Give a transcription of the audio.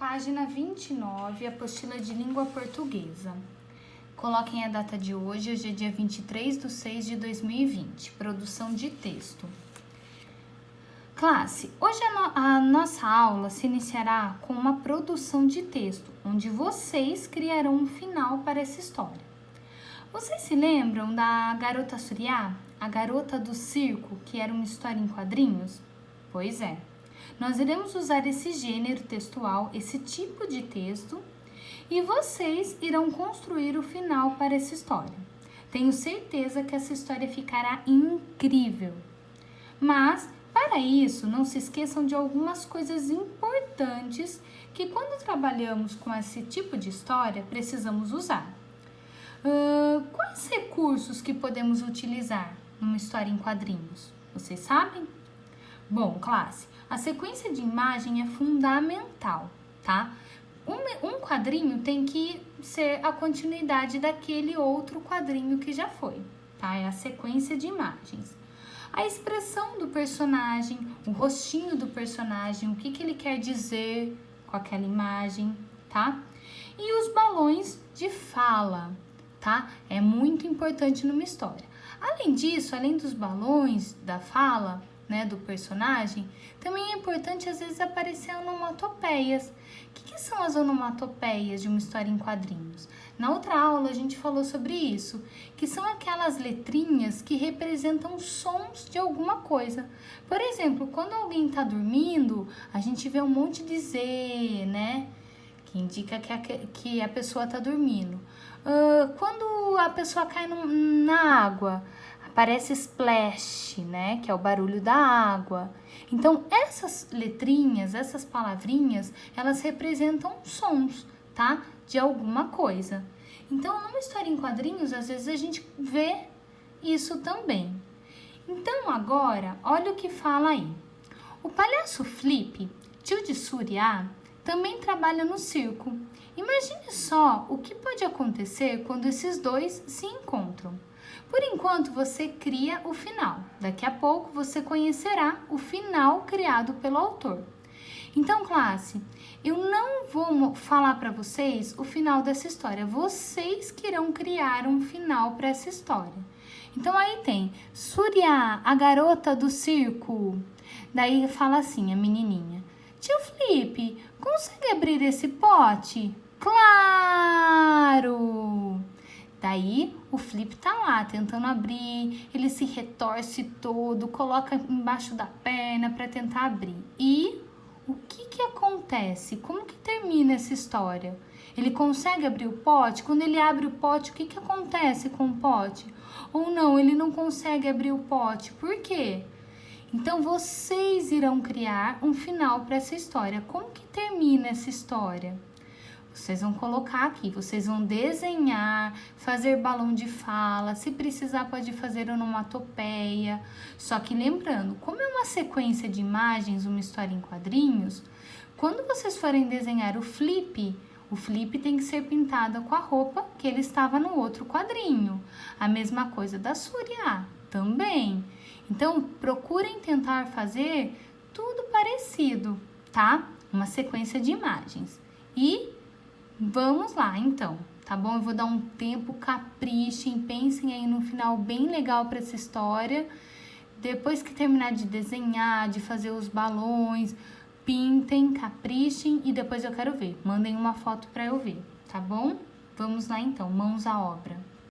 Página 29, apostila de língua portuguesa. Coloquem a data de hoje é dia 23/6/2020. Produção de texto. Classe, hoje a nossa aula se iniciará com uma produção de texto, onde vocês criarão um final para essa história. Vocês se lembram da Garota Suriá, a garota do circo, que era uma história em quadrinhos? Pois é. Nós iremos usar esse gênero textual, esse tipo de texto, e vocês irão construir o final para essa história. Tenho certeza que essa história ficará incrível. Mas, para isso, não se esqueçam de algumas coisas importantes que, quando trabalhamos com esse tipo de história, precisamos usar. Quais recursos que podemos utilizar numa história em quadrinhos? Vocês sabem? Bom, classe, a sequência de imagem é fundamental, tá? Um quadrinho tem que ser a continuidade daquele outro quadrinho que já foi, tá? É a sequência de imagens. A expressão do personagem, o rostinho do personagem, o que ele quer dizer com aquela imagem, tá? E os balões de fala, tá? É muito importante numa história. Além disso, além dos balões da fala, né, do personagem, também é importante às vezes aparecer onomatopeias. O que são as onomatopeias de uma história em quadrinhos? Na outra aula a gente falou sobre isso, que são aquelas letrinhas que representam sons de alguma coisa. Por exemplo, quando alguém está dormindo, a gente vê um monte de Z, né, que indica que a pessoa está dormindo. Quando a pessoa cai na água, aparece splash, né, que é o barulho da água. Então, essas letrinhas, essas palavrinhas, elas representam sons, tá, de alguma coisa. Então, numa história em quadrinhos, às vezes a gente vê isso também. Então, agora, olha o que fala aí. O palhaço Flip, tio de Suriá, também trabalha no circo. Imagine só o que pode acontecer quando esses dois se encontram. Por enquanto, você cria o final. Daqui a pouco, você conhecerá o final criado pelo autor. Então, classe, eu não vou falar para vocês o final dessa história. Vocês que irão criar um final para essa história. Então, aí tem Suriá, a garota do circo. Daí fala assim, a menininha. Tio Flip, consegue abrir esse pote? Claro! Daí, o Flip tá lá tentando abrir, ele se retorce todo, coloca embaixo da perna para tentar abrir. E o que acontece? Como que termina essa história? Ele consegue abrir o pote? Quando ele abre o pote, o que acontece com o pote? Ou não, ele não consegue abrir o pote. Por quê? Então, vocês irão criar um final para essa história. Como que termina essa história? Vocês vão colocar aqui, vocês vão desenhar, fazer balão de fala, se precisar pode fazer onomatopeia. Só que lembrando, como é uma sequência de imagens, uma história em quadrinhos, quando vocês forem desenhar o Flip tem que ser pintado com a roupa que ele estava no outro quadrinho. A mesma coisa da Suriá também. Então, procurem tentar fazer tudo parecido, tá? Uma sequência de imagens. E vamos lá, então, tá bom? Eu vou dar um tempo, caprichem, pensem aí no final bem legal para essa história. Depois que terminar de desenhar, de fazer os balões, pintem, caprichem e depois eu quero ver. Mandem uma foto para eu ver, tá bom? Vamos lá, então, mãos à obra.